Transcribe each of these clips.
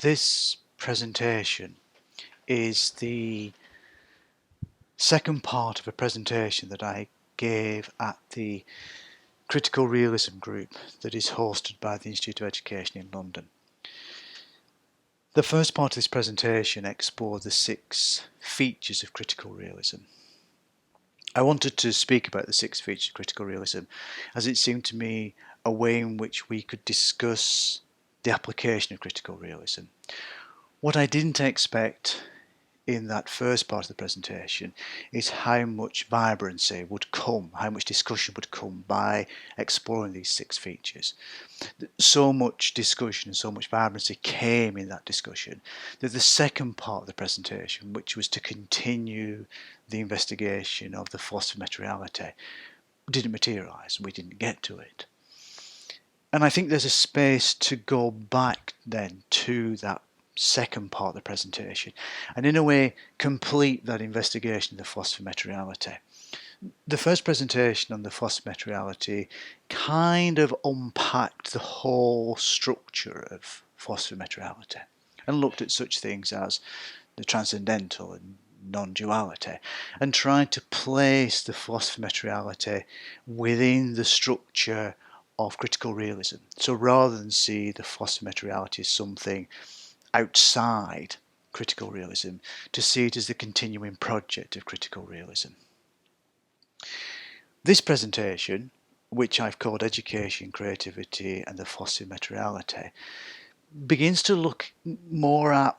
This presentation is the second part of a presentation that I gave at the Critical Realism group that is hosted by the Institute of Education in London. The first part of this presentation explored the 6 features of critical realism. I wanted to speak about the 6 features of critical realism as it seemed to me a way in which we could discuss the application of critical realism. What I didn't expect in that first part of the presentation is how much vibrancy would come, how much discussion would come by exploring these 6 features. So much discussion and so much vibrancy came in that discussion that the second part of the presentation, which was to continue the investigation of the Fossa Materiality, didn't materialise. We didn't get to it. And I think there's a space to go back then to that second part of the presentation and in a way complete that investigation of the Fossa Materiality. The first presentation on the Fossa Materiality kind of unpacked the whole structure of Fossa Materiality and looked at such things as the transcendental and non-duality and tried to place the Fossa Materiality within the structure of critical realism. So rather than see the Fossa Materiality as something outside critical realism, to see it as the continuing project of critical realism. This presentation, which I've called Education, Creativity and the Fossa Materiality, begins to look more at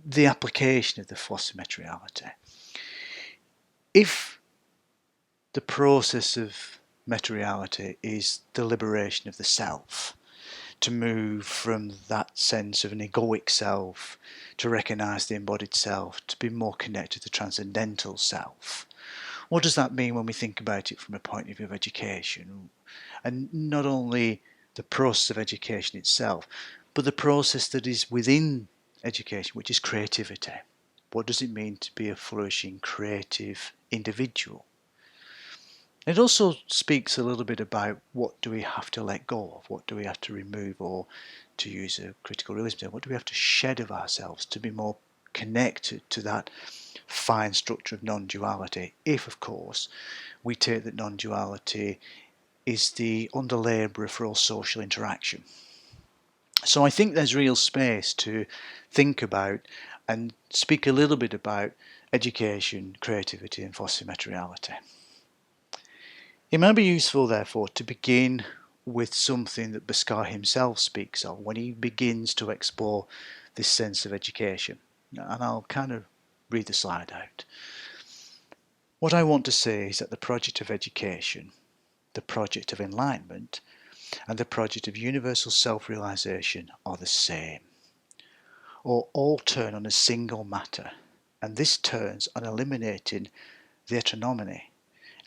the application of the Fossa Materiality. If the process of materiality is the liberation of the self, to move from that sense of an egoic self to recognise the embodied self, to be more connected to the transcendental self. What does that mean when we think about it from a point of view of education? And not only the process of education itself, but the process that is within education, which is creativity. What does it mean to be a flourishing, creative individual? It also speaks a little bit about what do we have to let go of, what do we have to remove, or to use a critical realism term, what do we have to shed of ourselves to be more connected to that fine structure of non-duality, if of course we take that non-duality is the underlabourer for all social interaction. So I think there's real space to think about and speak a little bit about education, creativity and Fossa Materiality. It might be useful, therefore, to begin with something that Bhaskar himself speaks of when he begins to explore this sense of education. And I'll kind of read the slide out. What I want to say is that the project of education, the project of enlightenment, and the project of universal self-realisation are the same, or all turn on a single matter, and this turns on eliminating the heteronomy,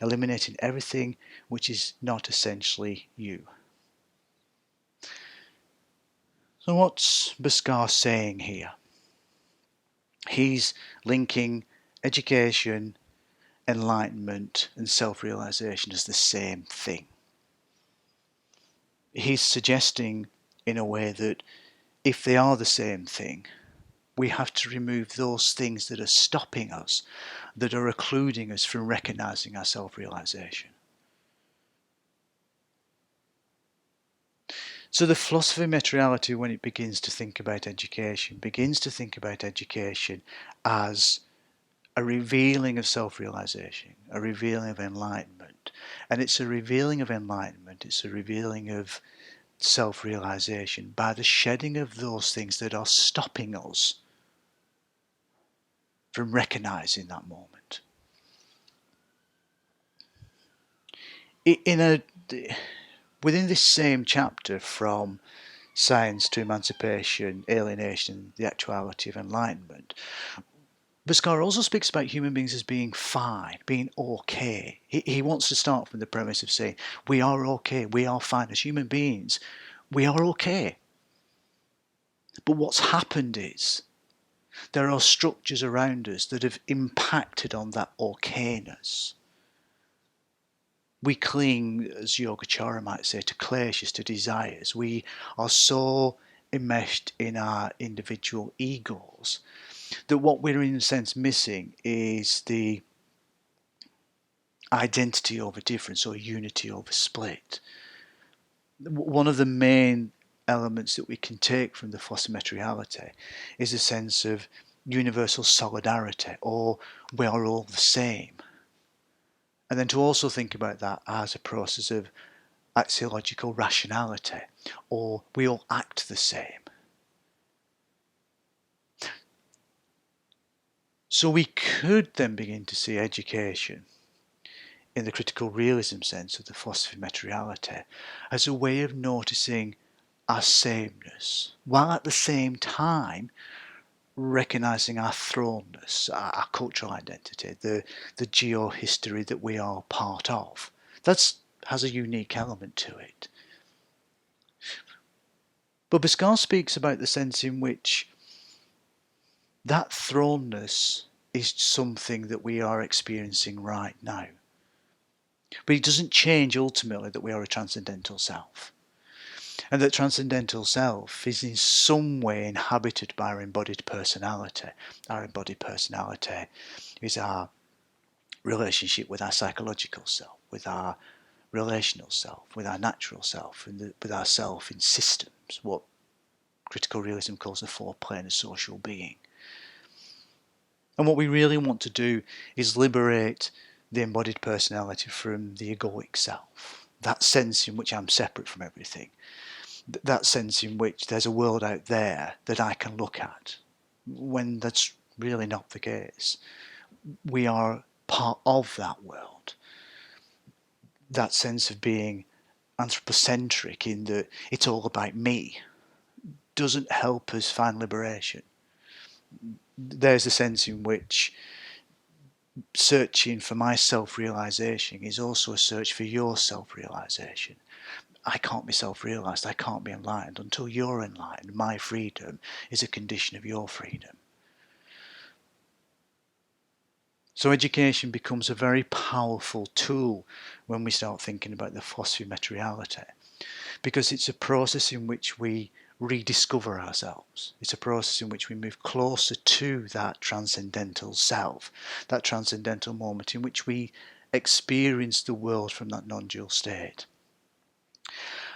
eliminating everything which is not essentially you. So what's Bhaskar saying here? He's linking education, enlightenment and self-realisation as the same thing. He's suggesting in a way that if they are the same thing, we have to remove those things that are stopping us, that are occluding us from recognising our self-realisation. So the philosophy of materiality, when it begins to think about education, begins to think about education as a revealing of self-realisation, a revealing of enlightenment. And it's a revealing of enlightenment, it's a revealing of self-realisation by the shedding of those things that are stopping us from recognising that moment. Within this same chapter, from science to emancipation, alienation, the actuality of enlightenment, Bhaskar also speaks about human beings as being fine, being okay. He wants to start from the premise of saying, we are okay, we are fine. As human beings, we are okay. But what's happened is, there are structures around us that have impacted on that okayness. We cling, as Yogacara might say, to kleshas, to desires. We are so enmeshed in our individual egos, that what we're in a sense missing is the identity over difference or unity over split. One of the main elements that we can take from the Fossa Materiality is a sense of universal solidarity, or we are all the same. And then to also think about that as a process of axiological rationality, or we all act the same. So we could then begin to see education in the critical realism sense of the philosophy of materiality as a way of noticing our sameness, while at the same time recognising our thrownness, our cultural identity, the geo-history that we are part of. That has a unique element to it. But Bhaskar speaks about the sense in which that thrownness is something that we are experiencing right now. But it doesn't change ultimately that we are a transcendental self. And that transcendental self is in some way inhabited by our embodied personality. Our embodied personality is our relationship with our psychological self, with our relational self, with our natural self, and with our self in systems, what critical realism calls the four plane of social being. And what we really want to do is liberate the embodied personality from the egoic self, that sense in which I'm separate from everything, that sense in which there's a world out there that I can look at, when that's really not the case. We are part of that world. That sense of being anthropocentric in that it's all about me doesn't help us find liberation. There's a sense in which searching for my self-realisation is also a search for your self-realisation. I can't be self-realised, I can't be enlightened until you're enlightened. My freedom is a condition of your freedom. So education becomes a very powerful tool when we start thinking about the philosophy of materiality, because it's a process in which we rediscover ourselves. It's a process in which we move closer to that transcendental self, that transcendental moment in which we experience the world from that non-dual state.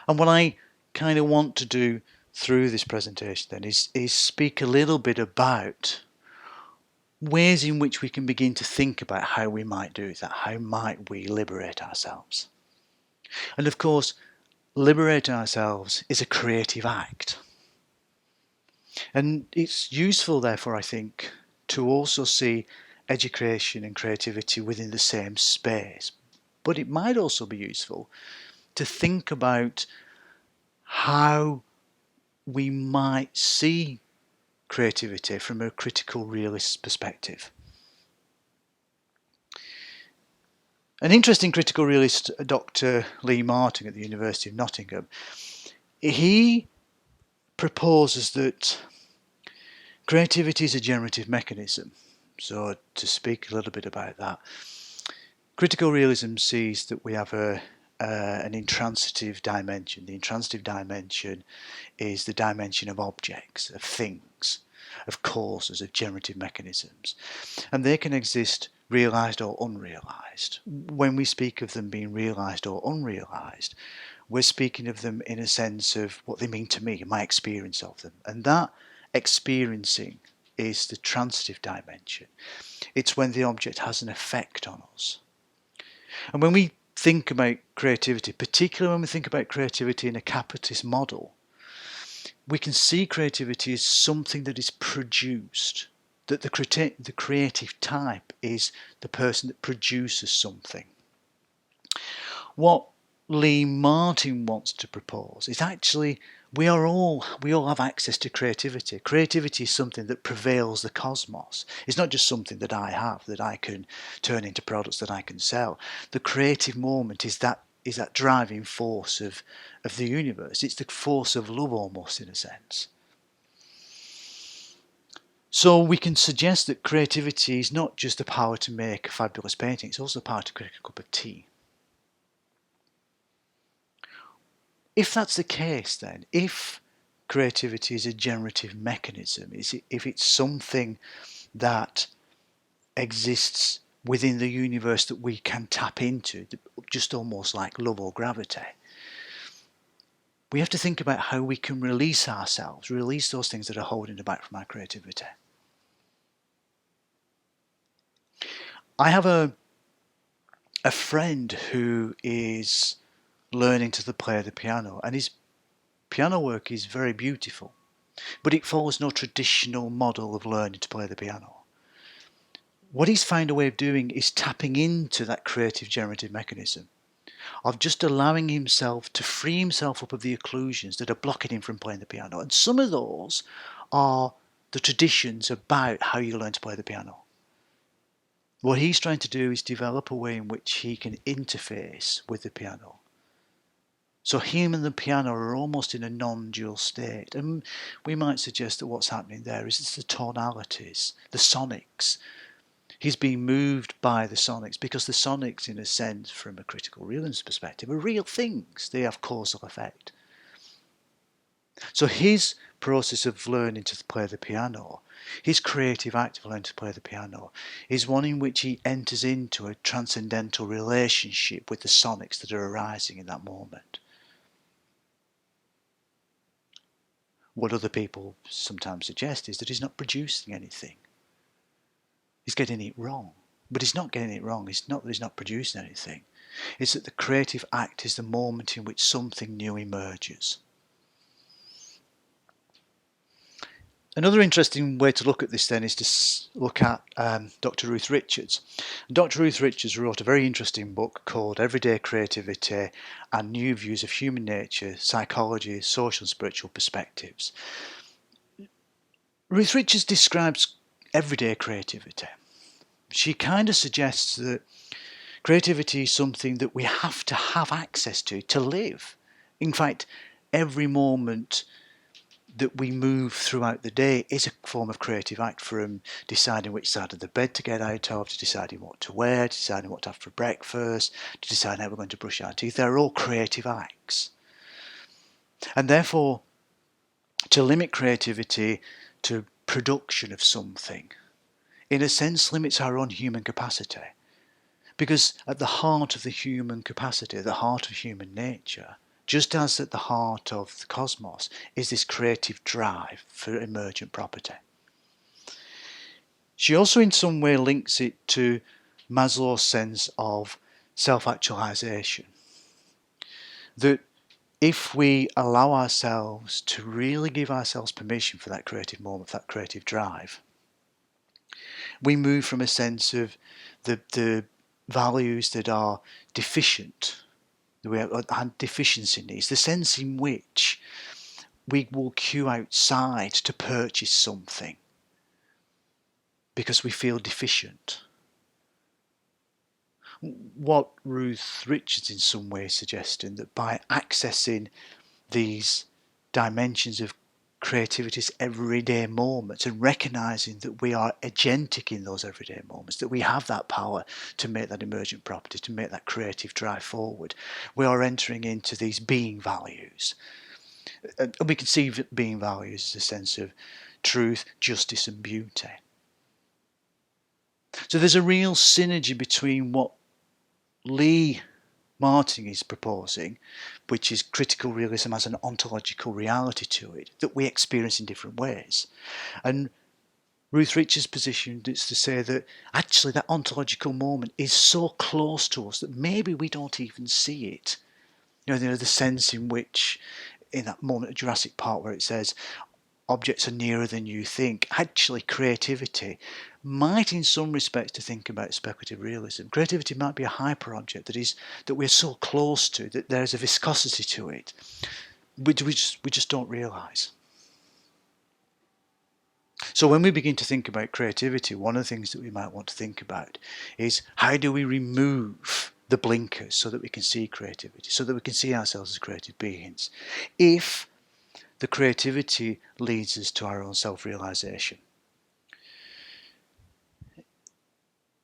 And what I kind of want to do through this presentation then is speak a little bit about ways in which we can begin to think about how we might do that, how might we liberate ourselves. And of course, liberating ourselves is a creative act. And it's useful, therefore, I think, to also see education and creativity within the same space. But it might also be useful to think about how we might see creativity from a critical realist perspective. An interesting critical realist, Dr. Lee Martin at the University of Nottingham, he proposes that creativity is a generative mechanism. So to speak a little bit about that, critical realism sees that we have an intransitive dimension. The intransitive dimension is the dimension of objects, of things, of causes, of generative mechanisms. And they can exist realised or unrealised. When we speak of them being realised or unrealised, we're speaking of them in a sense of what they mean to me, my experience of them. And that experiencing is the transitive dimension. It's when the object has an effect on us. And when we think about creativity, particularly when we think about creativity in a capitalist model, we can see creativity as something that is produced, that the creative type is the person that produces something. What Lee Martin wants to propose is actually we all have access to creativity. Creativity is something that prevails the cosmos. It's not just something that I have, that I can turn into products that I can sell. The creative moment is that driving force of the universe. It's the force of love almost, in a sense. So we can suggest that creativity is not just the power to make a fabulous painting, it's also the power to create a cup of tea. If that's the case then, if creativity is a generative mechanism, if it's something that exists within the universe that we can tap into, just almost like love or gravity, we have to think about how we can release ourselves, release those things that are holding us back from our creativity. I have a friend who is learning to play the piano, and his piano work is very beautiful, but it follows no traditional model of learning to play the piano. What he's found a way of doing is tapping into that creative generative mechanism of just allowing himself to free himself up of the occlusions that are blocking him from playing the piano. And some of those are the traditions about how you learn to play the piano. What he's trying to do is develop a way in which he can interface with the piano. So him and the piano are almost in a non-dual state. And we might suggest that what's happening there is it's the tonalities, the sonics. He's being moved by the sonics because the sonics, in a sense, from a critical realism perspective, are real things. They have causal effect. So his process of learning to play the piano, his creative act of learning to play the piano, is one in which he enters into a transcendental relationship with the sonics that are arising in that moment. What other people sometimes suggest is that he's not producing anything. He's getting it wrong. But he's not getting it wrong. It's not that he's not producing anything. It's that the creative act is the moment in which something new emerges. Another interesting way to look at this then is to look at Dr. Ruth Richards. Dr. Ruth Richards wrote a very interesting book called Everyday Creativity and New Views of Human Nature, Psychology, Social and Spiritual Perspectives. Ruth Richards describes everyday creativity. She kind of suggests that creativity is something that we have to have access to live. In fact, every moment that we move throughout the day is a form of creative act, from deciding which side of the bed to get out of, to deciding what to wear, to deciding what to have for breakfast, to deciding how we're going to brush our teeth. They're all creative acts. And therefore, to limit creativity to production of something, in a sense, limits our own human capacity. Because at the heart of the human capacity, at the heart of human nature, just as at the heart of the cosmos, is this creative drive for emergent property. She also in some way links it to Maslow's sense of self-actualization. That if we allow ourselves to really give ourselves permission for that creative moment, for that creative drive, we move from a sense of the values that are deficient, we have deficiency needs, the sense in which we will queue outside to purchase something because we feel deficient. What Ruth Richards in some way is suggesting, that by accessing these dimensions of creativity's everyday moments and recognizing that we are agentic in those everyday moments, that we have that power to make that emergent property, to make that creative drive forward, we are entering into these being values. And we can see being values as a sense of truth, justice and beauty. So there's a real synergy between what Lee Martin is proposing, which is critical realism as an ontological reality to it, that we experience in different ways. And Ruth Richards' position is to say that actually that ontological moment is so close to us that maybe we don't even see it. You know, the sense in which, in that moment of Jurassic Park where it says, objects are nearer than you think. Actually, creativity might, in some respects, to think about speculative realism, creativity might be a hyper object that we're so close to that there's a viscosity to it, which we just don't realise. So when we begin to think about creativity, one of the things that we might want to think about is how do we remove the blinkers so that we can see creativity, so that we can see ourselves as creative beings, if the creativity leads us to our own self-realisation.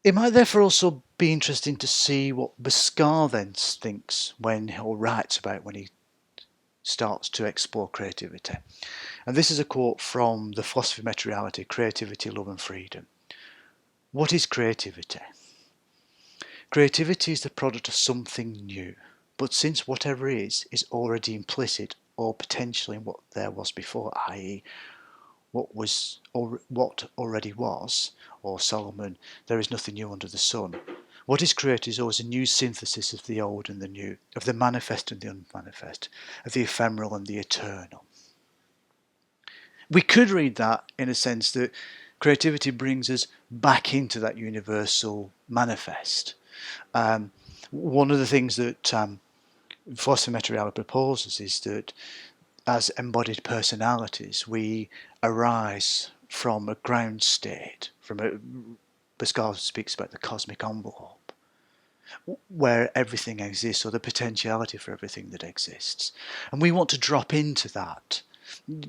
It might therefore also be interesting to see what Bhaskar then thinks when, or writes about when he starts to explore creativity. And this is a quote from the philosophy of metaReality, Creativity, Love and Freedom. What is creativity? Creativity is the product of something new, but since whatever is already implicit or potentially in what there was before, i.e. what already was, or Solomon, there is nothing new under the sun. What is created is always a new synthesis of the old and the new, of the manifest and the unmanifest, of the ephemeral and the eternal. We could read that in a sense that creativity brings us back into that universal manifest. One of the things that Fossa Materiality proposes is that as embodied personalities, we arise from a ground state, Bhaskar speaks about the cosmic envelope, where everything exists, or the potentiality for everything that exists. And we want to drop into that,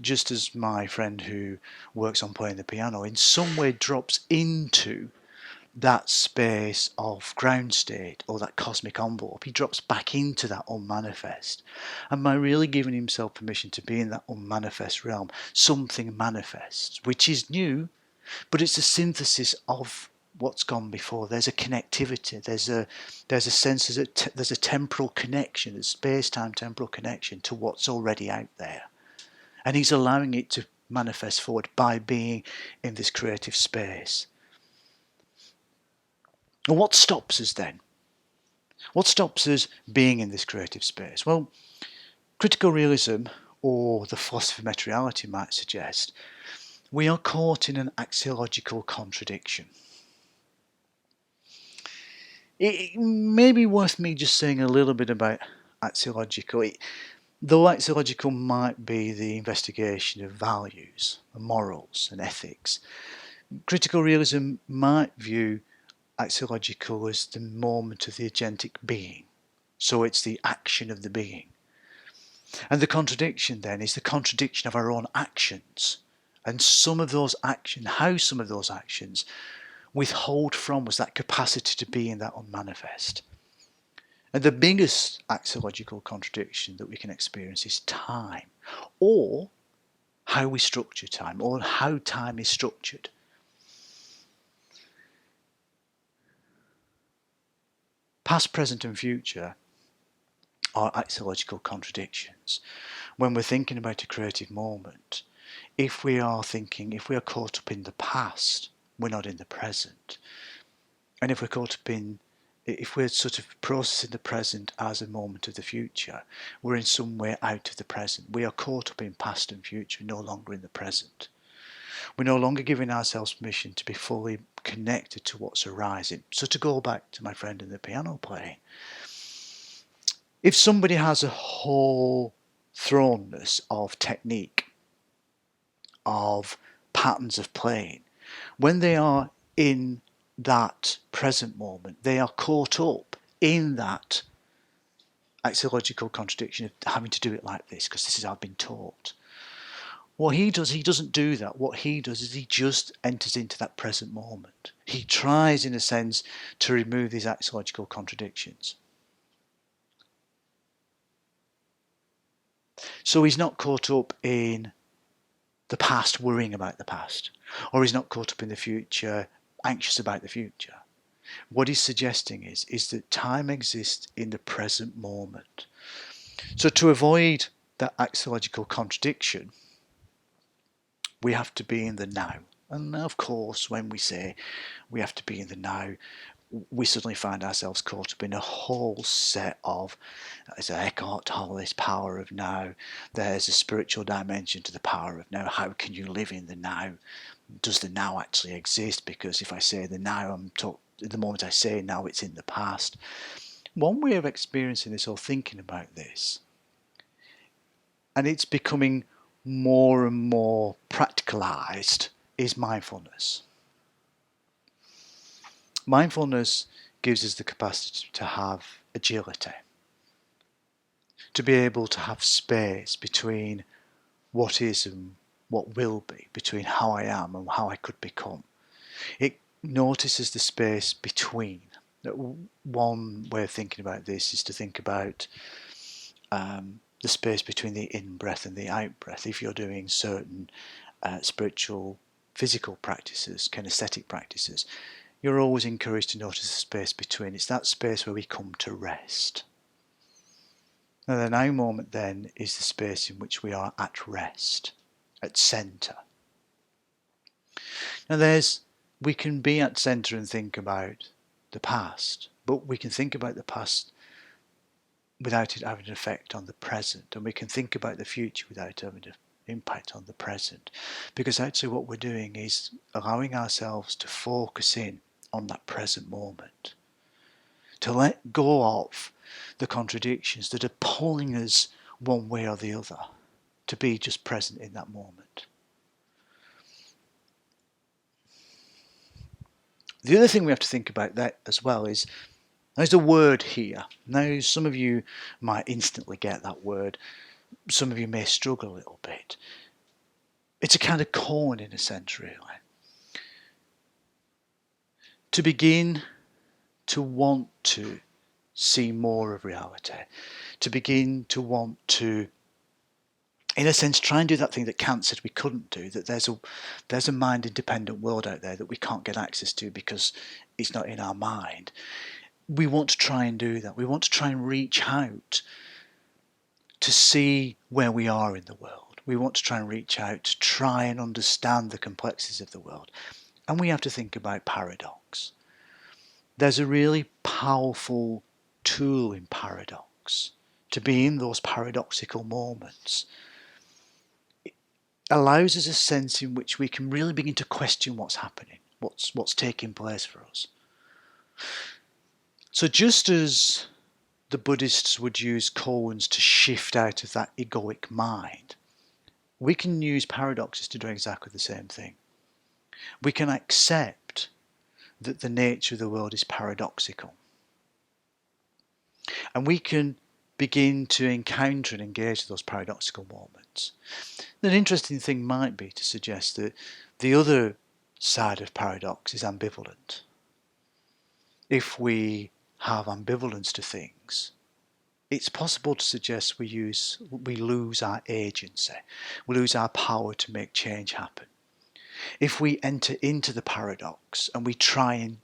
just as my friend who works on playing the piano in some way drops into that space of ground state or that cosmic envelope. He drops back into that unmanifest. And by really giving himself permission to be in that unmanifest realm, something manifests, which is new, but it's a synthesis of what's gone before. There's a connectivity, there's a sense, there's a temporal connection, a space-time temporal connection to what's already out there. And he's allowing it to manifest forward by being in this creative space. And what stops us then? What stops us being in this creative space? Well, critical realism, or the philosophy of metaReality, might suggest we are caught in an axiological contradiction. It may be worth me just saying a little bit about axiological. Though axiological might be the investigation of values, and morals and ethics, critical realism might view axiological as the moment of the agentic being. So it's the action of the being. And the contradiction then is the contradiction of our own actions. And some of those actions, how some of those actions withhold from us that capacity to be in that unmanifest. And the biggest axiological contradiction that we can experience is time, or how we structure time, or how time is structured. Past, present and future are axiological contradictions. When we're thinking about a creative moment, if we are caught up in the past, we're not in the present. And if we're sort of processing the present as a moment of the future, we're in some way out of the present. We are caught up in past and future, no longer in the present. We're no longer giving ourselves permission to be fully connected to what's arising. So to go back to my friend in the piano playing, if somebody has a whole thrownness of technique, of patterns of playing, when they are in that present moment, they are caught up in that axiological contradiction of having to do it like this, because this is how I've been taught. What he does, he doesn't do that. What he does is he just enters into that present moment. He tries, in a sense, to remove these axiological contradictions. So he's not caught up in the past, worrying about the past, or he's not caught up in the future, anxious about the future. What he's suggesting is that time exists in the present moment. So to avoid that axiological contradiction, we have to be in the now. And of course, when we say we have to be in the now, we suddenly find ourselves caught up in a whole set of, as Eckhart Tolle, this power of now. There's a spiritual dimension to the power of now. How can you live in the now? Does the now actually exist? Because if I say the now, the moment I say now, it's in the past. One way of experiencing this or thinking about this, and it's becoming more and more practicalized, is mindfulness. Mindfulness gives us the capacity to have agility, to be able to have space between what is and what will be, between how I am and how I could become. It notices the space between. One way of thinking about this is to think about the space between the in-breath and the out-breath. If you're doing certain spiritual, physical practices, kinesthetic practices, you're always encouraged to notice the space between. It's that space where we come to rest. Now the now moment then is the space in which we are at rest, at centre. Now we can be at centre and think about the past, but we can think about the past without it having an effect on the present, and we can think about the future without having an impact on the present, because actually what we're doing is allowing ourselves to focus in on that present moment, to let go of the contradictions that are pulling us one way or the other, to be just present in that moment. The other thing we have to think about that as well is there's a word here. Now some of you might instantly get that word, some of you may struggle a little bit. It's a kind of cone in a sense, really. To begin to want to see more of reality, to begin to want to, in a sense, try and do that thing that Kant said we couldn't do, that there's a mind-independent world out there that we can't get access to because it's not in our mind. We want to try and do that. We want to try and reach out to see where we are in the world. We want to try and reach out to try and understand the complexities of the world. And we have to think about paradox. There's a really powerful tool in paradox, to be in those paradoxical moments. It allows us a sense in which we can really begin to question what's happening, what's taking place for us. So just as the Buddhists would use koans to shift out of that egoic mind, we can use paradoxes to do exactly the same thing. We can accept that the nature of the world is paradoxical. And we can begin to encounter and engage those paradoxical moments. An interesting thing might be to suggest that the other side of paradox is ambivalent. If we have ambivalence to things, it's possible to suggest we lose our agency, we lose our power to make change happen. If we enter into the paradox and we try and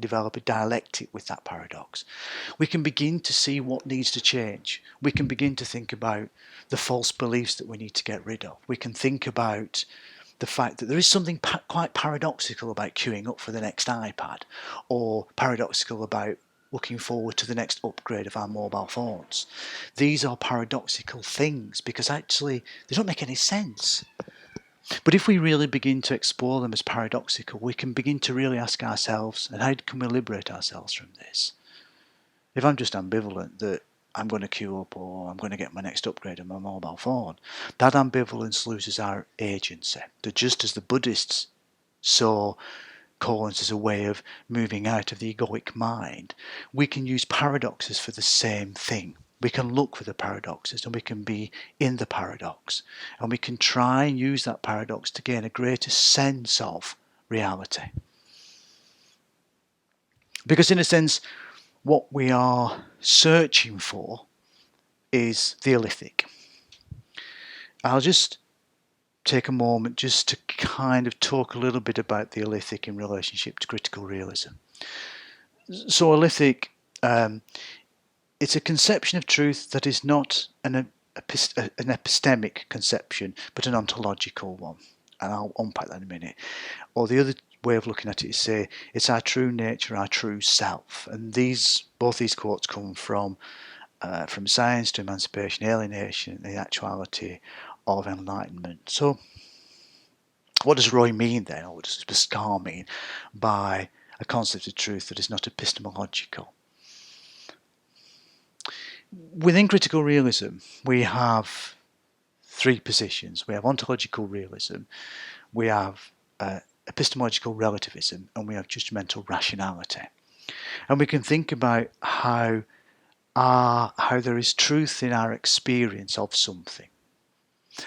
develop a dialectic with that paradox, we can begin to see what needs to change. We can begin to think about the false beliefs that we need to get rid of. We can think about the fact that there is something quite paradoxical about queuing up for the next iPad, or paradoxical about looking forward to the next upgrade of our mobile phones. These are paradoxical things because actually they don't make any sense. But if we really begin to explore them as paradoxical, we can begin to really ask ourselves, and how can we liberate ourselves from this? If I'm just ambivalent that I'm going to queue up or I'm going to get my next upgrade on my mobile phone, that ambivalence loses our agency. That just as the Buddhists saw koans as a way of moving out of the egoic mind, we can use paradoxes for the same thing. We can look for the paradoxes and we can be in the paradox, and we can try and use that paradox to gain a greater sense of reality. Because in a sense, what we are searching for is the allotted. I'll just take a moment just to kind of talk a little bit about the allotted in relationship to critical realism. So allotted, it's a conception of truth that is not an epistemic conception, but an ontological one. And I'll unpack that in a minute. Or the other way of looking at it is say, it's our true nature, our true self. And both these quotes come from science to emancipation, alienation, and the actuality of enlightenment. So what does Roy mean then, or what does Bhaskar mean by a concept of truth that is not epistemological? Within critical realism, we have three positions. We have ontological realism, we have epistemological relativism, and we have judgmental rationality. And we can think about how there is truth in our experience of something.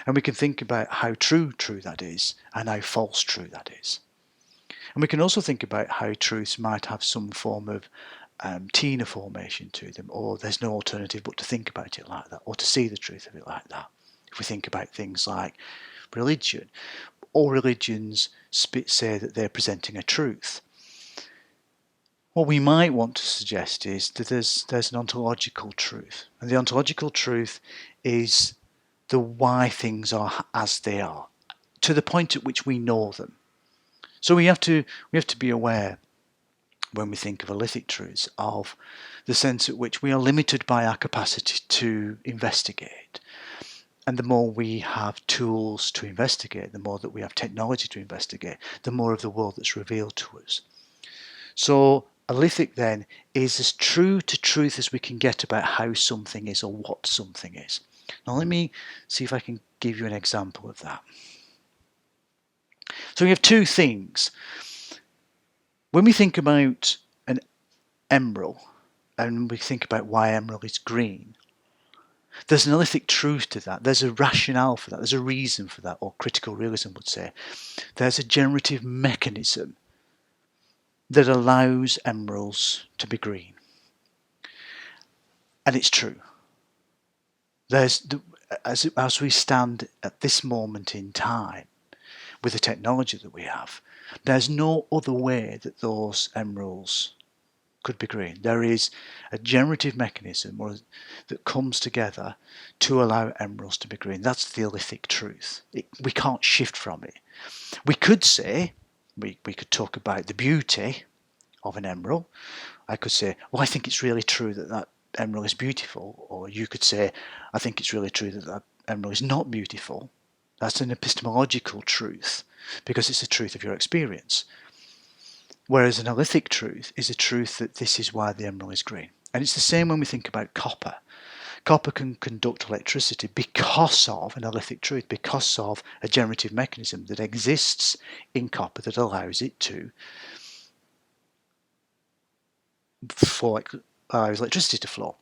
And we can think about how true that is, and how false true that is. And we can also think about how truths might have some form of Tina formation to them, or there's no alternative but to think about it like that, or to see the truth of it like that. If we think about things like religion, all religions say that they're presenting a truth. What we might want to suggest is that there's an ontological truth, and the ontological truth is the why things are as they are, to the point at which we know them. So we have to be aware, when we think of holistic truths, of the sense at which we are limited by our capacity to investigate. And the more we have tools to investigate, the more that we have technology to investigate, the more of the world that's revealed to us. So holistic then is as true to truth as we can get about how something is or what something is. Now let me see if I can give you an example of that. So we have two things. When we think about an emerald, and we think about why emerald is green, there's an holistic truth to that. There's a rationale for that. There's a reason for that, or critical realism would say. There's a generative mechanism that allows emeralds to be green. And it's true. As we stand at this moment in time, with the technology that we have, there's no other way that those emeralds could be green. There is a generative mechanism that comes together to allow emeralds to be green. That's the holistic truth. We can't shift from it. We could say, we could talk about the beauty of an emerald. I could say, well, I think it's really true that emerald is beautiful. Or you could say, I think it's really true that emerald is not beautiful. That's an epistemological truth, because it's the truth of your experience. Whereas an holistic truth is a truth that this is why the emerald is green. And it's the same when we think about copper. Copper can conduct electricity because of an holistic truth, because of a generative mechanism that exists in copper that allows it to allows electricity to flow.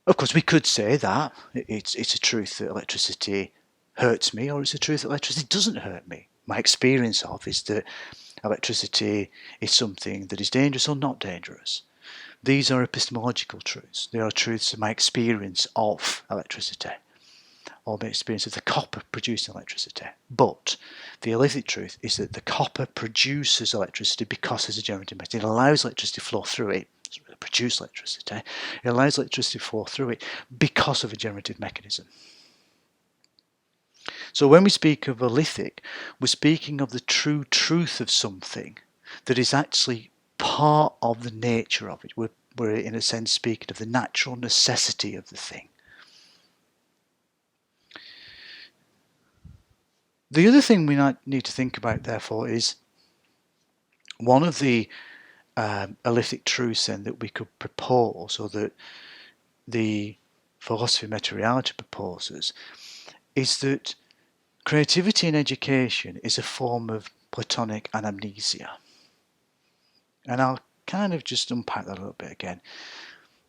Of course, we could say that it's a truth that electricity hurts me, or it's a truth that electricity doesn't hurt me. My experience of is that electricity is something that is dangerous or not dangerous. These are epistemological truths. They are truths of my experience of electricity, or my experience of the copper producing electricity. But the holistic truth is that the copper produces electricity because there's a generative mechanism. It allows electricity to flow through it. It doesn't really produce electricity. It allows electricity to flow through it because of a generative mechanism. So when we speak of holistic, we're speaking of the true truth of something that is actually part of the nature of it. We're in a sense speaking of the natural necessity of the thing. The other thing we need to think about, therefore, is one of the holistic truths then that we could propose, or that the philosophy of metaReality proposes, is that creativity in education is a form of Platonic anamnesia. And I'll kind of just unpack that a little bit again.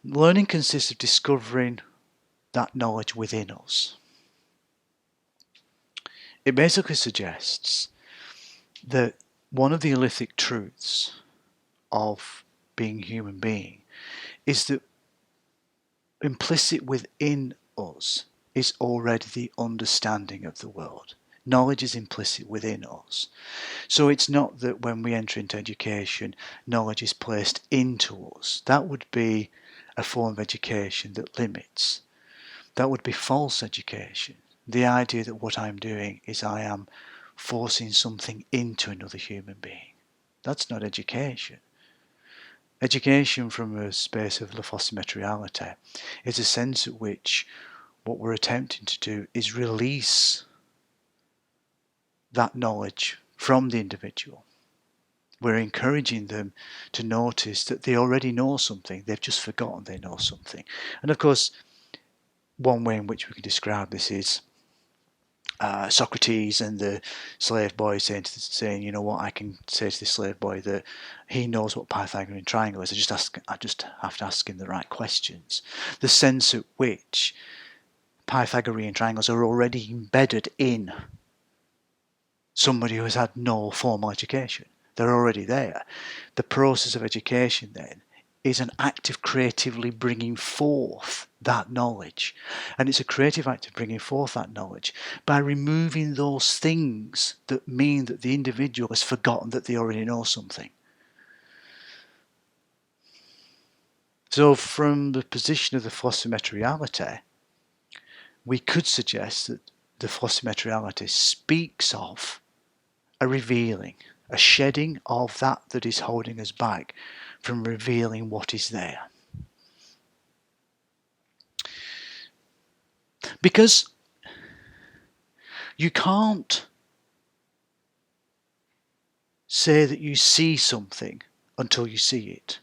Learning consists of discovering that knowledge within us. It basically suggests that one of the holistic truths of being a human being is that implicit within us is already the understanding of the world. Knowledge is implicit within us. So it's not that when we enter into education, knowledge is placed into us. That would be a form of education that limits. That would be false education. The idea that what I'm doing is I am forcing something into another human being. That's not education. Education from a space of the Fossa Materiality is a sense at which what we're attempting to do is release that knowledge from the individual. We're encouraging them to notice that they already know something, they've just forgotten they know something. And of course, one way in which we can describe this is Socrates and the slave boy saying, you know what, I can say to this slave boy that he knows what Pythagorean triangle is. I just have to ask him the right questions. The sense at which Pythagorean triangles are already embedded in somebody who has had no formal education. They're already there. The process of education then is an act of creatively bringing forth that knowledge. And it's a creative act of bringing forth that knowledge by removing those things that mean that the individual has forgotten that they already know something. So from the position of the Fossa Materiality, we could suggest that the Fossa Materiality speaks of a revealing, a shedding of that is holding us back from revealing what is there. Because you can't say that you see something until you see it.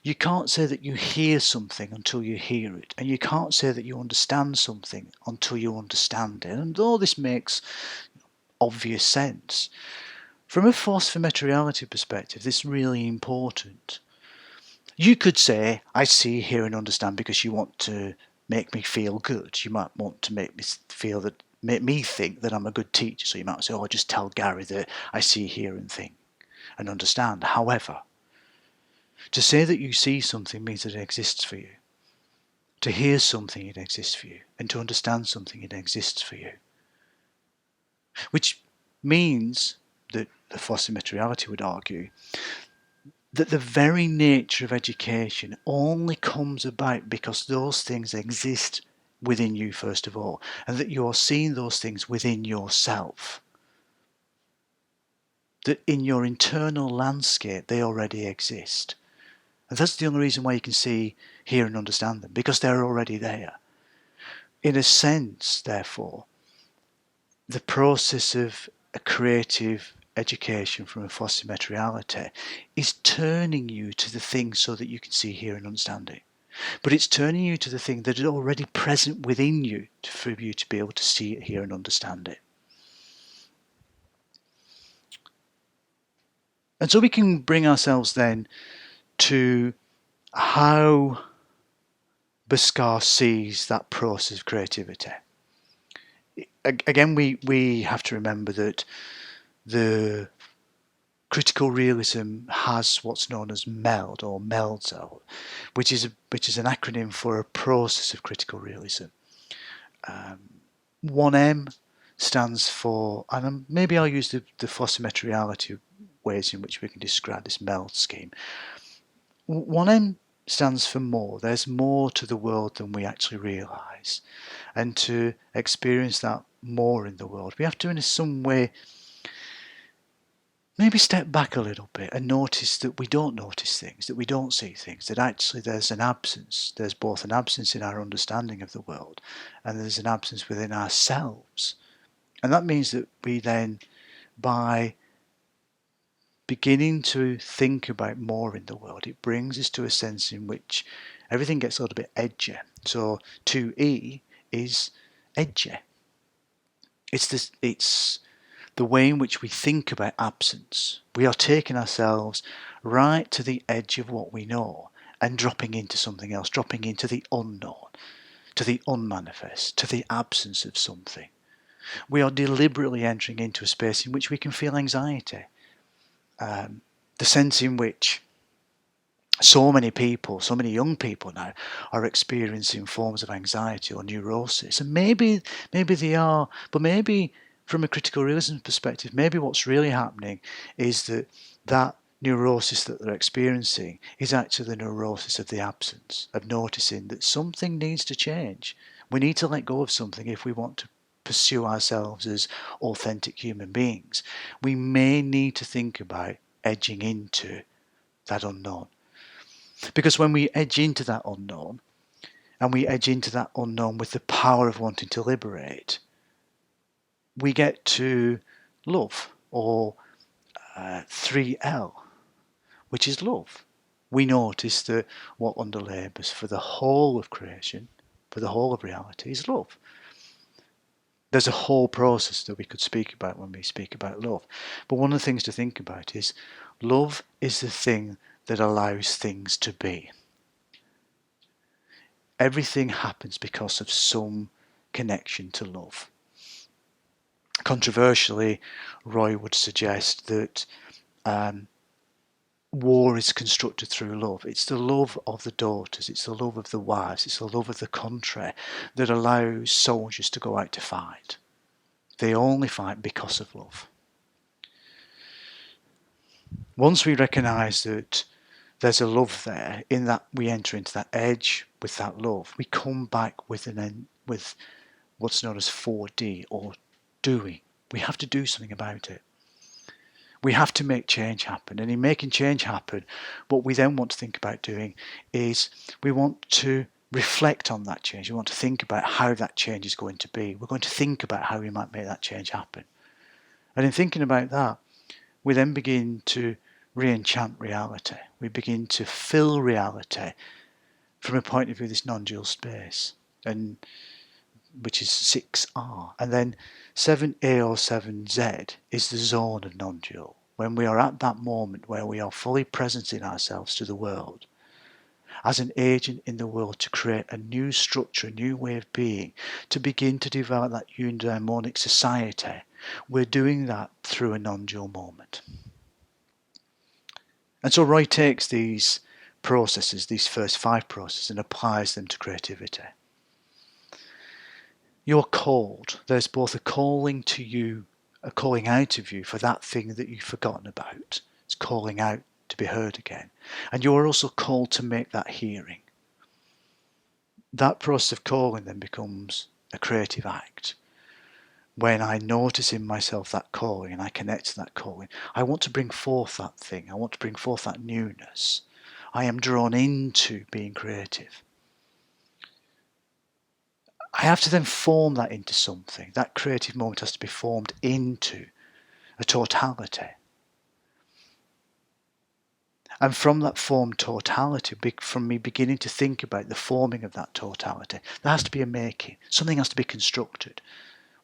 You can't say that you hear something until you hear it. And you can't say that you understand something until you understand it. And though this makes obvious sense, from a Fossa Materiality perspective, this is really important. You could say, I see, hear and understand because you want to make me feel good. You might want to make me think that I'm a good teacher. So you might say, oh, just tell Gary that I see, hear and think and understand. However, to say that you see something means that it exists for you. To hear something, it exists for you. And to understand something, it exists for you. Which means that the Fossa Materiality would argue that the very nature of education only comes about because those things exist within you first of all, and that you are seeing those things within yourself. That in your internal landscape they already exist. And that's the only reason why you can see, hear and understand them, because they're already there. In a sense, therefore, the process of a creative education from a Fossa Materiality is turning you to the thing so that you can see, hear and understand it. But it's turning you to the thing that is already present within you for you to be able to see it, hear and understand it. And so we can bring ourselves then to how Bhaskar sees that process of creativity. Again, we have to remember that the critical realism has what's known as MELD or MELDS out, which is an acronym for a process of critical realism. 1M stands for, and maybe I'll use the Fossa Materiality ways in which we can describe this MELD scheme. 1M stands for more. There's more to the world than we actually realise. And to experience that more in the world, we have to in some way maybe step back a little bit and notice that we don't notice things, that we don't see things, that actually there's an absence. There's both an absence in our understanding of the world and there's an absence within ourselves. And that means that we then, by beginning to think about more in the world, it brings us to a sense in which everything gets a little bit edgy. So 2E is edgy. It's the way in which we think about absence. We are taking ourselves right to the edge of what we know and dropping into something else, dropping into the unknown, to the unmanifest, to the absence of something. We are deliberately entering into a space in which we can feel anxiety. The sense in which so many people, so many young people now are experiencing forms of anxiety or neurosis. And maybe they are, but maybe from a critical realism perspective, maybe what's really happening is that neurosis that they're experiencing is actually the neurosis of the absence, of noticing that something needs to change. We need to let go of something if we want to pursue ourselves as authentic human beings. We may need to think about edging into that unknown. Because when we edge into that unknown, and we edge into that unknown with the power of wanting to liberate, we get to love, or 3L, which is love. We notice that what underlays for the whole of creation, for the whole of reality, is love. There's a whole process that we could speak about when we speak about love. But one of the things to think about is love is the thing that allows things to be. Everything happens because of some connection to love. Controversially, Roy would suggest that war is constructed through love. It's the love of the daughters, it's the love of the wives, it's the love of the country that allows soldiers to go out to fight. They only fight because of love. Once we recognise that there's a love there, in that we enter into that edge with that love, we come back with with what's known as 4D, or doing. We have to do something about it. We have to make change happen. And in making change happen, what we then want to think about doing is we want to reflect on that change. We want to think about how that change is going to be. We're going to think about how we might make that change happen. And in thinking about that, we then begin to re-enchant reality. We begin to fill reality from a point of view of this non-dual space, and which is 6R. And then 7A or 7Z is the zone of non-dual, when we are at that moment where we are fully presenting ourselves to the world as an agent in the world to create a new structure, a new way of being, to begin to develop that eudaimonic society. We're doing that through a non-dual moment. And so Roy takes these processes, these first 5 processes, and applies them to creativity. You're called. There's both a calling to you, a calling out of you for that thing that you've forgotten about. It's calling out to be heard again. And you are also called to make that hearing. That process of calling then becomes a creative act. When I notice in myself that calling and I connect to that calling, I want to bring forth that thing. I want to bring forth that newness. I am drawn into being creative. I have to then form that into something. That creative moment has to be formed into a totality. And from that formed totality, from me beginning to think about the forming of that totality, there has to be a making. Something has to be constructed.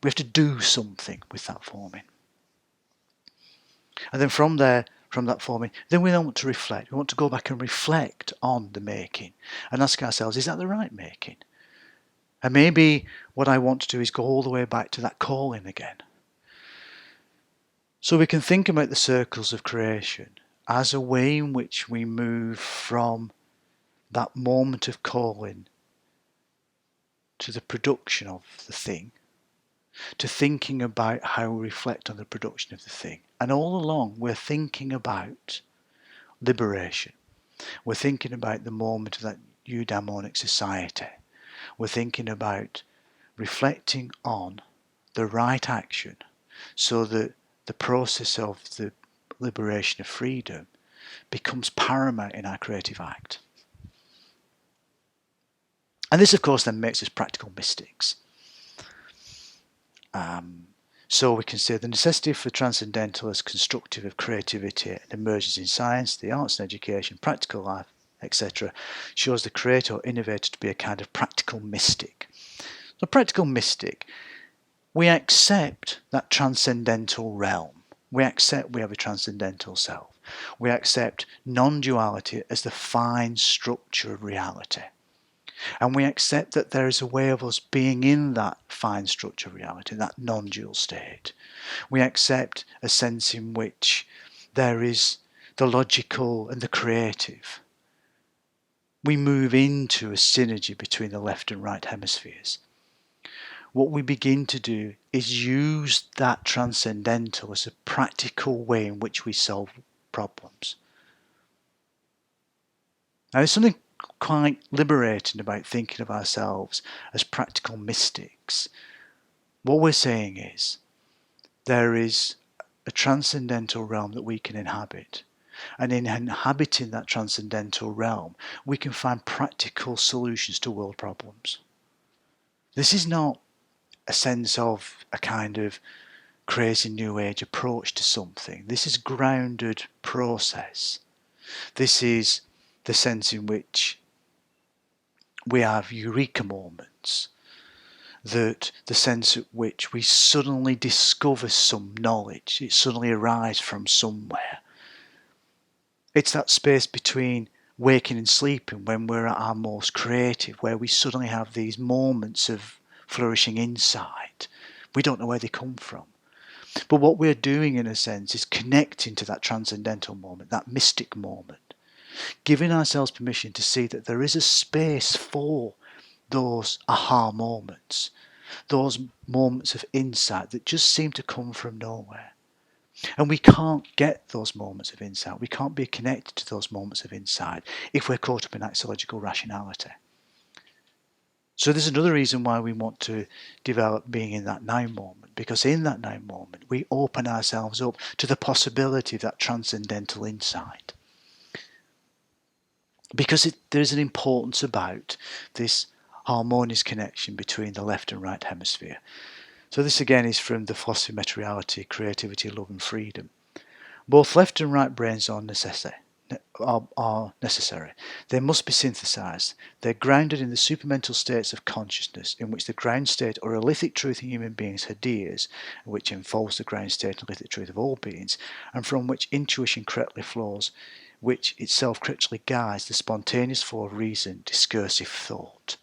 We have to do something with that forming. And then from there, from that forming, then we then want to reflect. We want to go back and reflect on the making and ask ourselves, is that the right making? And maybe what I want to do is go all the way back to that calling again. So we can think about the circles of creation as a way in which we move from that moment of calling to the production of the thing, to thinking about how we reflect on the production of the thing. And all along we're thinking about liberation. We're thinking about the moment of that eudaimonic society. We're thinking about reflecting on the right action so that the process of the liberation of freedom becomes paramount in our creative act. And this, of course, then makes us practical mystics. So we can say the necessity for transcendental as constructive of creativity and emerges in science, the arts and education, practical life, etc., shows the creator or innovator to be a kind of practical mystic. So practical mystic, we accept that transcendental realm. We accept we have a transcendental self. We accept non-duality as the fine structure of reality. And we accept that there is a way of us being in that fine structure of reality, that non-dual state. We accept a sense in which there is the logical and the creative. We move into a synergy between the left and right hemispheres. What we begin to do is use that transcendental as a practical way in which we solve problems. Now, there's something quite liberating about thinking of ourselves as practical mystics. What we're saying is there is a transcendental realm that we can inhabit, and in inhabiting that transcendental realm we can find practical solutions to world problems. This is not a sense of a kind of crazy new age approach to something. This is grounded process. This is the sense in which we have eureka moments, that the sense at which we suddenly discover some knowledge, it suddenly arises from somewhere. It's that space between waking and sleeping when we're at our most creative, where we suddenly have these moments of flourishing insight. We don't know where they come from. But what we're doing, in a sense, is connecting to that transcendental moment, that mystic moment, giving ourselves permission to see that there is a space for those aha moments, those moments of insight that just seem to come from nowhere. And we can't get those moments of insight. We can't be connected to those moments of insight if we're caught up in axiological rationality. So there's another reason why we want to develop being in that now moment, because in that now moment we open ourselves up to the possibility of that transcendental insight. Because there's an importance about this harmonious connection between the left and right hemisphere. So this again is from the Fossa Materiality, Creativity, Love and Freedom. Both left and right brains are necessary. They must be synthesized. They're grounded in the supramental states of consciousness, in which the ground state or elithic truth in human beings adheres, which enfolds the ground state and elithic truth of all beings, and from which intuition correctly flows, which itself correctly guides the spontaneous flow of reason, discursive thought.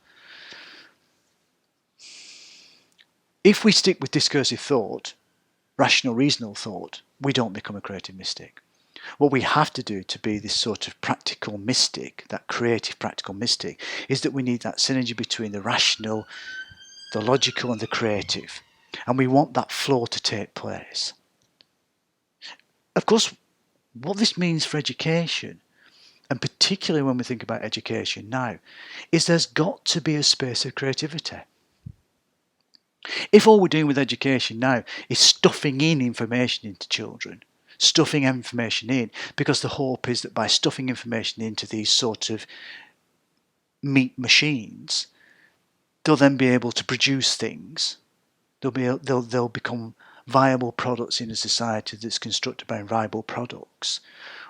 If we stick with discursive thought, rational, reasonable thought, we don't become a creative mystic. What we have to do to be this sort of practical mystic, that creative practical mystic, is that we need that synergy between the rational, the logical and the creative. And we want that flow to take place. Of course, what this means for education, and particularly when we think about education now, is there's got to be a space of creativity. If all we're doing with education now is stuffing in information into children, stuffing information in, because the hope is that by stuffing information into these sort of meat machines, they'll then be able to produce things. They'll become viable products in a society that's constructed by viable products.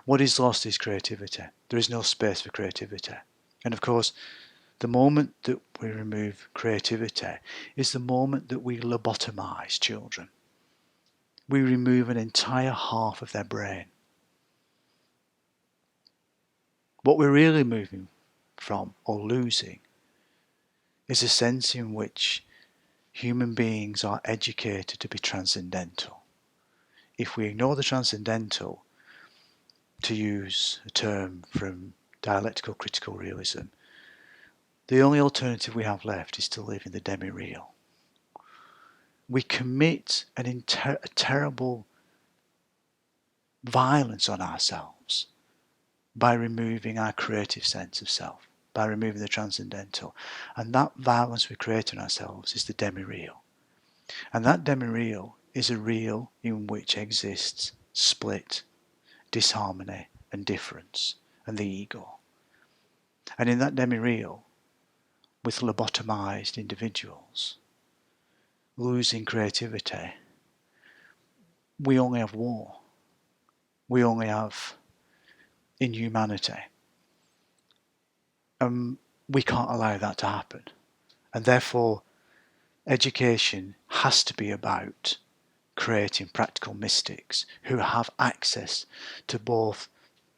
What is lost is creativity. There is no space for creativity. And of course, the moment that we remove creativity is the moment that we lobotomize children. We remove an entire half of their brain. What we're really moving from or losing is a sense in which human beings are educated to be transcendental. If we ignore the transcendental, to use a term from dialectical critical realism, the only alternative we have left is to live in the demi-real. We commit a terrible violence on ourselves by removing our creative sense of self, by removing the transcendental. And that violence we create on ourselves is the demi-real. And that demi-real is a real in which exists split, disharmony and difference and the ego. And in that demi-real, with lobotomized individuals losing creativity, we only have war. We only have inhumanity. We can't allow that to happen. And therefore, education has to be about creating practical mystics who have access to both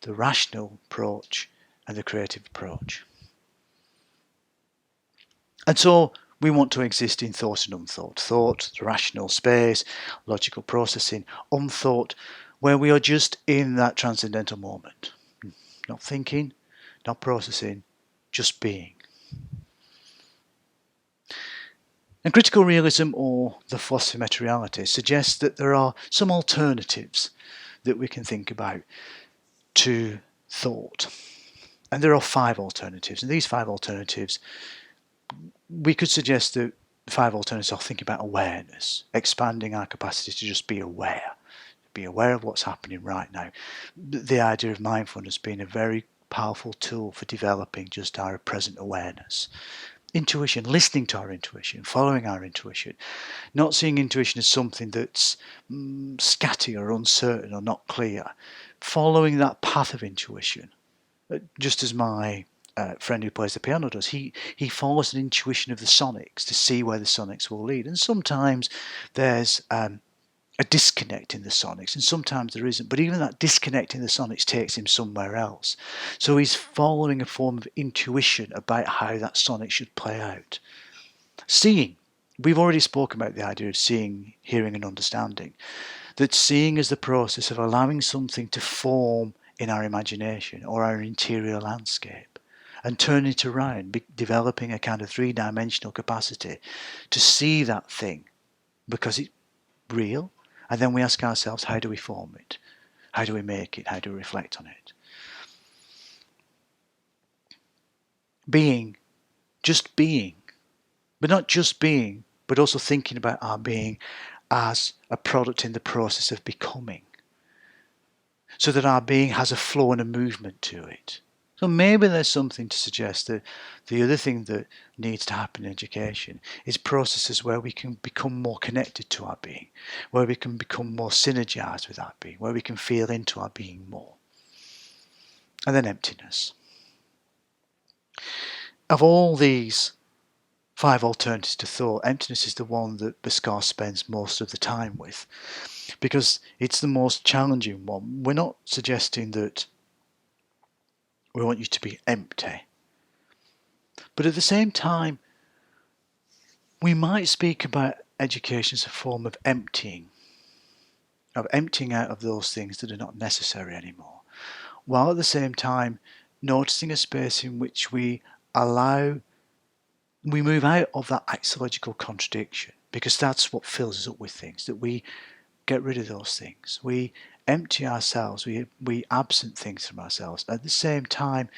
the rational approach and the creative approach. And so we want to exist in thought and unthought. Thought, the rational space, logical processing, unthought, where we are just in that transcendental moment. Not thinking, not processing, just being. And critical realism, or the Fossa Materiality, suggests that there are some alternatives that we can think about to thought. And there are 5 alternatives. And these 5 alternatives, we could suggest that 5 alternatives are thinking about awareness, expanding our capacity to just be aware of what's happening right now. The idea of mindfulness being a very powerful tool for developing just our present awareness. Intuition, listening to our intuition, following our intuition, not seeing intuition as something that's scatty or uncertain or not clear, following that path of intuition, just as my friend who plays the piano does. He follows an intuition of the sonics to see where the sonics will lead, and sometimes there's a disconnect in the sonics, and sometimes there isn't, but even that disconnect in the sonics takes him somewhere else. So he's following a form of intuition about how that sonic should play out. Seeing, we've already spoken about the idea of seeing, hearing and understanding. That seeing is the process of allowing something to form in our imagination or our interior landscape and turning it around, developing a kind of three-dimensional capacity to see that thing because it's real. And then we ask ourselves, how do we form it? How do we make it? How do we reflect on it? Being, just being, but not just being, but also thinking about our being as a product in the process of becoming, so that our being has a flow and a movement to it. So maybe there's something to suggest that the other thing that needs to happen in education is processes where we can become more connected to our being, where we can become more synergized with our being, where we can feel into our being more. And then emptiness. Of all these 5 alternatives to thought, emptiness is the one that Bhaskar spends most of the time with, because it's the most challenging one. We're not suggesting that we want you to be empty, but at the same time, we might speak about education as a form of emptying out of those things that are not necessary anymore, while at the same time noticing a space in which we move out of that axiological contradiction, because that's what fills us up with things, that we get rid of those things. We empty ourselves, we absent things from ourselves. At the same time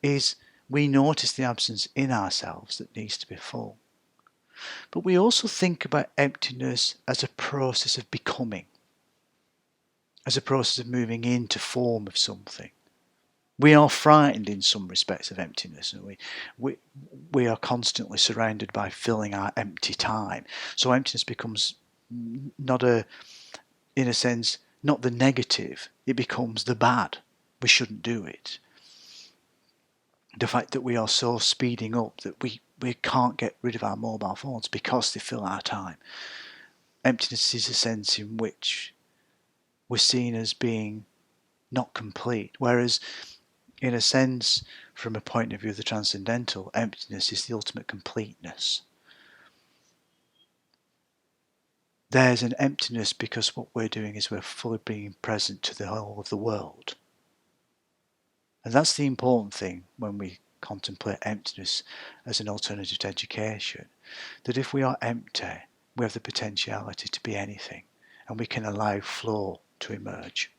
is we notice the absence in ourselves that needs to be full. But we also think about emptiness as a process of becoming, as a process of moving into form of something. We are frightened in some respects of emptiness, and we are constantly surrounded by filling our empty time. So emptiness becomes not in a sense, not the negative, it becomes the bad. We shouldn't do it. The fact that we are so speeding up that we can't get rid of our mobile phones because they fill our time. Emptiness is a sense in which we're seen as being not complete, whereas in a sense, from a point of view of the transcendental, emptiness is the ultimate completeness. There's an emptiness because what we're doing is we're fully being present to the whole of the world. And that's the important thing when we contemplate emptiness as an alternative to education, that if we are empty, we have the potentiality to be anything, and we can allow flow to emerge.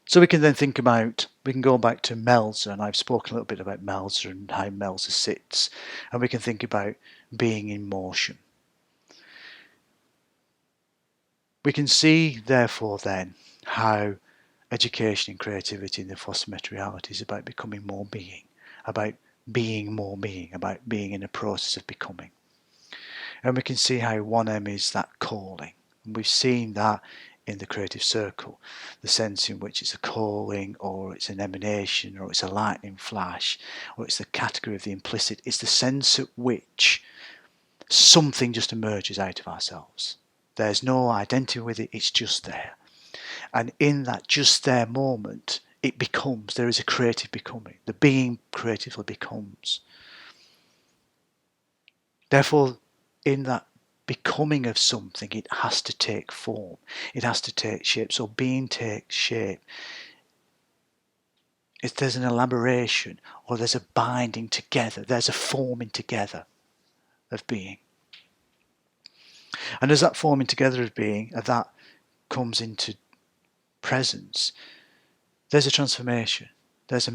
So we can then think about, we can go back to Melzer, and I've spoken a little bit about Melzer and how Melzer sits, and we can think about being in motion. We can see, therefore, then, how education and creativity in the Fossa Materiality is about becoming more being, about being more being, about being in a process of becoming. And we can see how 1M is that calling. And we've seen that in the creative circle, the sense in which it's a calling, or it's an emanation, or it's a lightning flash, or it's the category of the implicit. It's the sense at which something just emerges out of ourselves. There's no identity with it, it's just there. And in that just there moment, it becomes, there is a creative becoming. The being creatively becomes. Therefore, in that becoming of something, it has to take form. It has to take shape. So being takes shape. If there's an elaboration, or there's a binding together, there's a forming together of being. And as that forming together of being, that comes into presence, there's a transformation. There's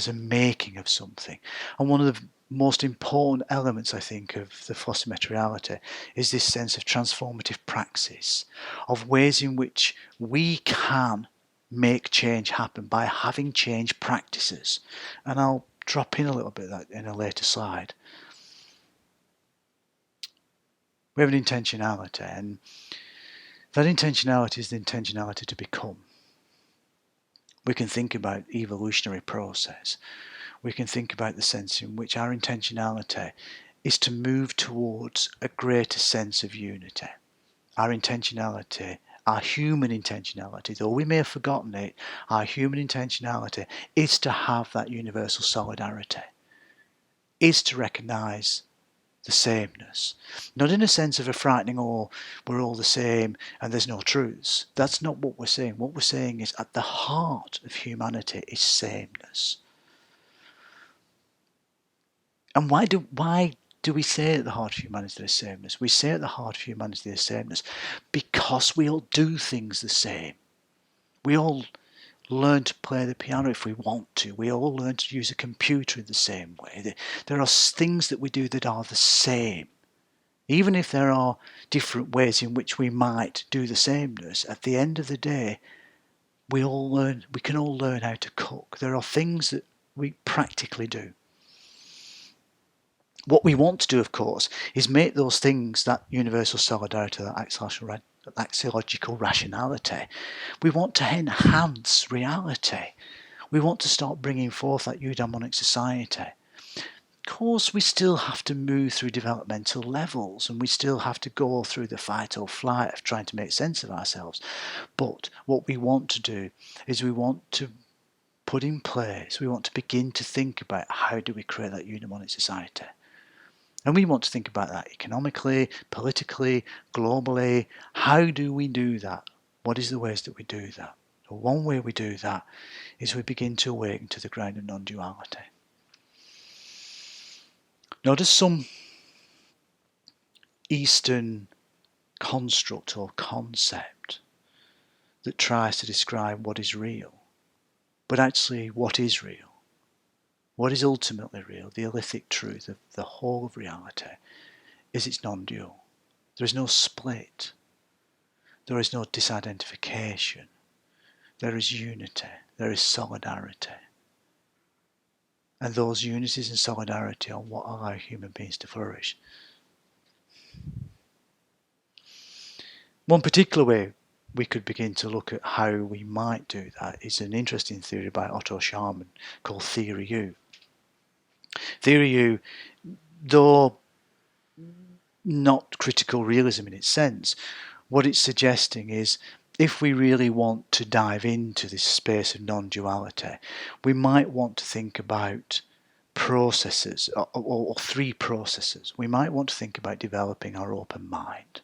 a making of something. And one of the most important elements, I think, of the Fossa Materiality is this sense of transformative praxis, of ways in which we can make change happen by having change practices. And I'll drop in a little bit of that in a later slide. We have an intentionality, and that intentionality is the intentionality to become. We can think about evolutionary process. We can think about the sense in which our intentionality is to move towards a greater sense of unity. Our intentionality, our human intentionality, though we may have forgotten it, our human intentionality is to have that universal solidarity, is to recognise the sameness. Not in a sense of a frightening, oh, we're all the same and there's no truths. That's not what we're saying. What we're saying is at the heart of humanity is sameness. And why do we say at the heart of humanity there's sameness? We say at the heart of humanity there's sameness because we all do things the same. We all learn to play the piano if we want to. We all learn to use a computer in the same way. There are things that we do that are the same. Even if there are different ways in which we might do the sameness, at the end of the day, we can all learn how to cook. There are things that we practically do. What we want to do, of course, is make those things, that universal solidarity, that axiological rationality, we want to enhance reality. We want to start bringing forth that eudaimonic society. Of course, we still have to move through developmental levels, and we still have to go through the fight or flight of trying to make sense of ourselves. But what we want to do is we want to put in place, we want to begin to think about how do we create that eudaimonic society. And we want to think about that economically, politically, globally. How do we do that? What is the ways that we do that? Well, one way we do that is we begin to awaken to the ground of non-duality. Now, there's some Eastern construct or concept that tries to describe what is real. But actually, what is real? What is ultimately real, the elliptic truth of the whole of reality, is it's non-dual. There is no split. There is no disidentification. There is unity. There is solidarity. And those unities and solidarity are what allow human beings to flourish. One particular way we could begin to look at how we might do that is an interesting theory by Otto Scharmann called Theory U. Theory U, though not critical realism in its sense, what it's suggesting is if we really want to dive into this space of non-duality, we might want to think about processes, or three processes. We might want to think about developing our open mind.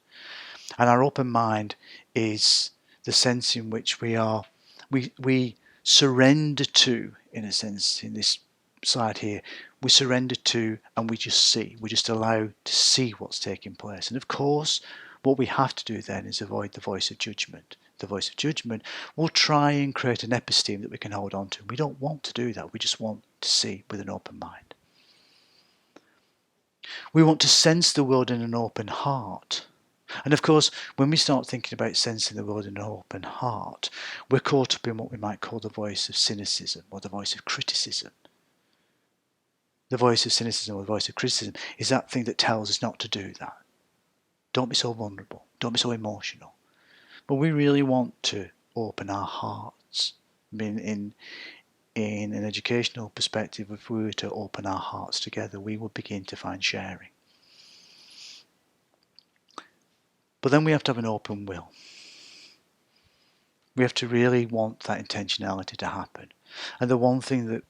And our open mind is the sense in which we surrender to, in a sense, in this slide here, we surrender to and we just see. We just allow to see what's taking place. And of course, what we have to do then is avoid the voice of judgment. The voice of judgment will try and create an episteme that we can hold on to. We don't want to do that. We just want to see with an open mind. We want to sense the world in an open heart. And of course, when we start thinking about sensing the world in an open heart, we're caught up in what we might call the voice of cynicism or the voice of criticism. The voice of cynicism or the voice of criticism is that thing that tells us not to do that. Don't be so vulnerable. Don't be so emotional. But we really want to open our hearts. I mean, in an educational perspective, if we were to open our hearts together, we would begin to find sharing. But then we have to have an open will. We have to really want that intentionality to happen. And the one thing that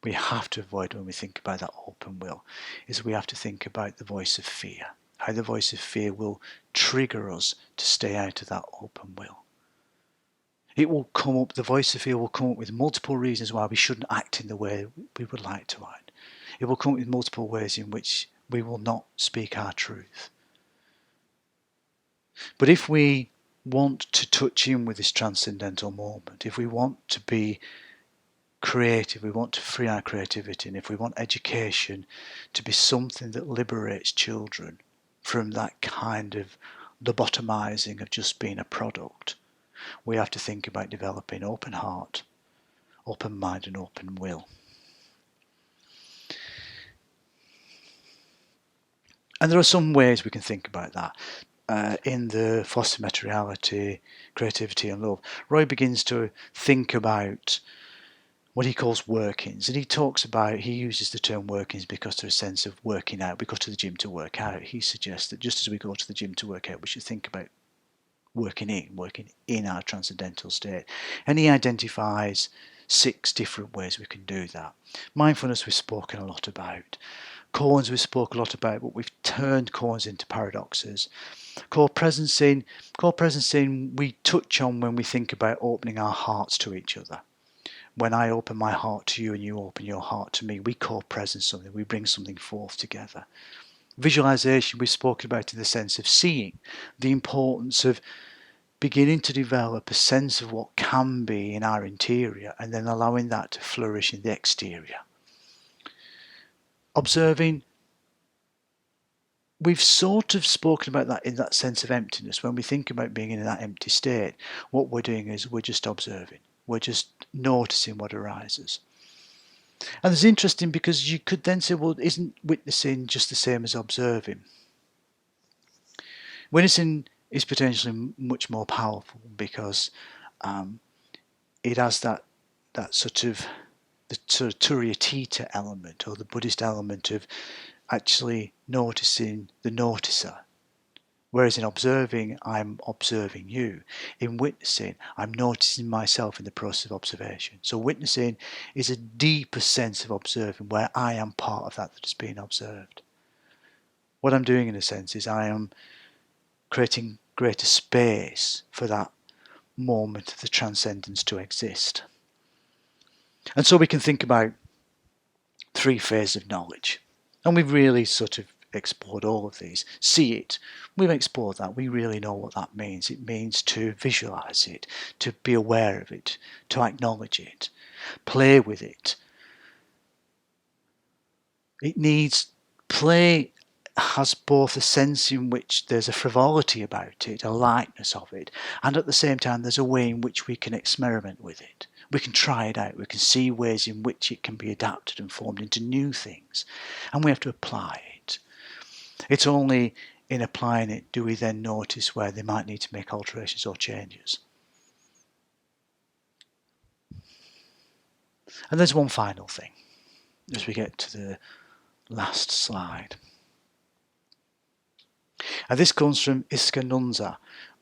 we have to avoid when we think about that open will is we have to think about the voice of fear. How the voice of fear will trigger us to stay out of that open will. It will come up, the voice of fear will come up with multiple reasons why we shouldn't act in the way we would like to act. It will come up with multiple ways in which we will not speak our truth. But if we want to touch in with this transcendental moment, if we want to be creative, we want to free our creativity, and if we want education to be something that liberates children from that kind of lobotomizing of just being a product, we have to think about developing open heart, open mind and open will. And there are some ways we can think about that. In the Fossa Materiality, Creativity and Love, Roy begins to think about what he calls workings, and he uses the term workings because there's a sense of working out. We go to the gym to work out. He suggests that just as we go to the gym to work out, we should think about working in our transcendental state. And he identifies 6 different ways we can do that. Mindfulness we've spoken a lot about. Koans we spoke a lot about, but we've turned koans into paradoxes. Co-presencing we touch on when we think about opening our hearts to each other. When I open my heart to you and you open your heart to me, we co-presence something, we bring something forth together. Visualization we've spoken about in the sense of seeing, the importance of beginning to develop a sense of what can be in our interior and then allowing that to flourish in the exterior. Observing, we've sort of spoken about that in that sense of emptiness. When we think about being in that empty state, what we're doing is we're just observing. We're just noticing what arises. And it's interesting because you could then say, well, isn't witnessing just the same as observing? Witnessing is potentially much more powerful because it has that sort of the sort of Turiyatita element or the Buddhist element of actually noticing the noticer. Whereas in observing, I'm observing you. In witnessing, I'm noticing myself in the process of observation. So witnessing is a deeper sense of observing where I am part of that is being observed. What I'm doing in a sense is I am creating greater space for that moment of the transcendence to exist. And so we can think about 3 phases of knowledge. And we've really sort of explored all of these. See it. We've explored that. We really know what that means. It means to visualize it, to be aware of it, to acknowledge it, play with it. It needs play has both a sense in which there's a frivolity about it, a lightness of it, and at the same time there's a way in which we can experiment with it. We can try it out. We can see ways in which it can be adapted and formed into new things. And we have to apply it. It's only in applying it do we then notice where they might need to make alterations or changes. And there's one final thing as we get to the last slide. And this comes from Iska Nunza,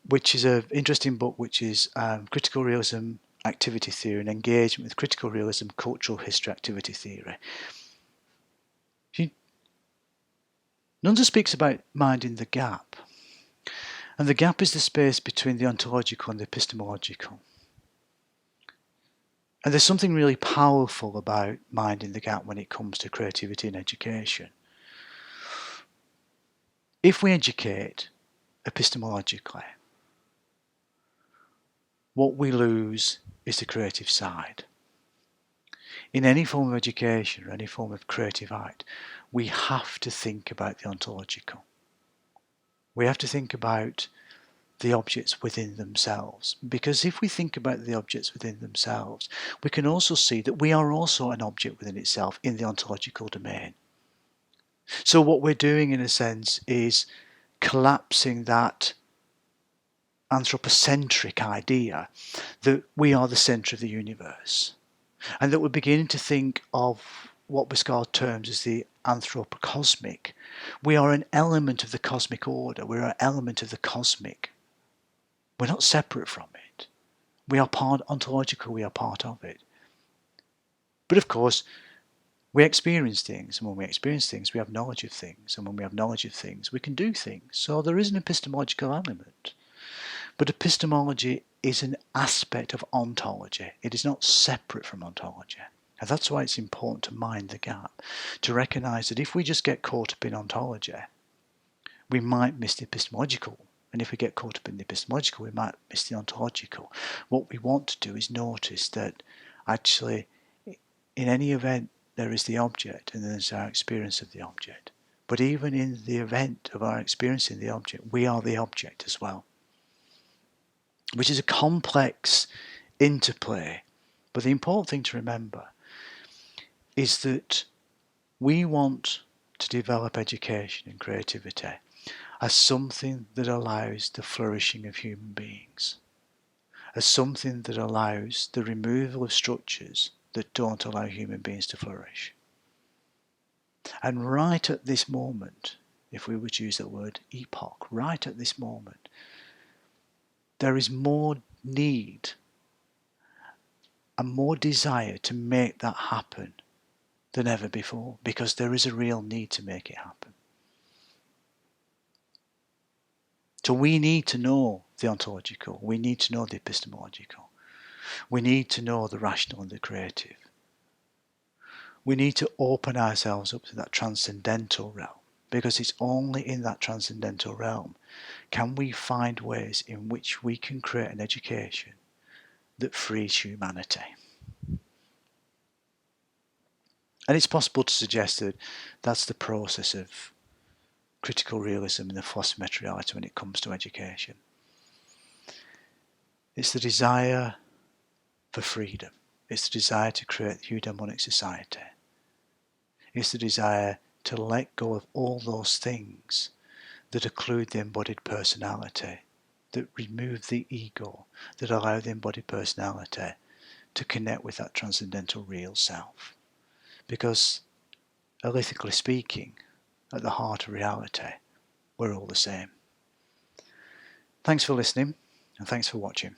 which is an interesting book which is Critical Realism Activity Theory and Engagement with Critical Realism Cultural History Activity Theory. Nunza speaks about minding the gap. And the gap is the space between the ontological and the epistemological. And there's something really powerful about minding the gap when it comes to creativity and education. If we educate epistemologically, what we lose is the creative side. In any form of education or any form of creative act, we have to think about the ontological. We have to think about the objects within themselves. Because if we think about the objects within themselves, we can also see that we are also an object within itself in the ontological domain. So what we're doing in a sense is collapsing that anthropocentric idea that we are the centre of the universe, and that we're beginning to think of what Bhaskar terms as the anthropocosmic. We are an element of the cosmic order. We're an element of the cosmic. We're not separate from it. We are part ontological. We are part of it. But of course, we experience things, and when we experience things, we have knowledge of things, and when we have knowledge of things, we can do things. So there is an epistemological element. But epistemology is an aspect of ontology. It is not separate from ontology. And that's why it's important to mind the gap, to recognise that if we just get caught up in ontology, we might miss the epistemological. And if we get caught up in the epistemological, we might miss the ontological. What we want to do is notice that actually, in any event, there is the object, and there's our experience of the object. But even in the event of our experiencing the object, we are the object as well. Which is a complex interplay. But the important thing to remember is that we want to develop education and creativity as something that allows the flourishing of human beings, as something that allows the removal of structures that don't allow human beings to flourish. And right at this moment, if we would use that word epoch, right at this moment, there is more need and more desire to make that happen than ever before, because there is a real need to make it happen. So we need to know the ontological, we need to know the epistemological, we need to know the rational and the creative. We need to open ourselves up to that transcendental realm, because it's only in that transcendental realm can we find ways in which we can create an education that frees humanity. And it's possible to suggest that that's the process of critical realism and the Fossa Materiality when it comes to education. It's the desire for freedom. It's the desire to create a eudaimonic society. It's the desire to let go of all those things that occlude the embodied personality, that remove the ego, that allow the embodied personality to connect with that transcendental real self. Because, ethically speaking, at the heart of reality, we're all the same. Thanks for listening, and thanks for watching.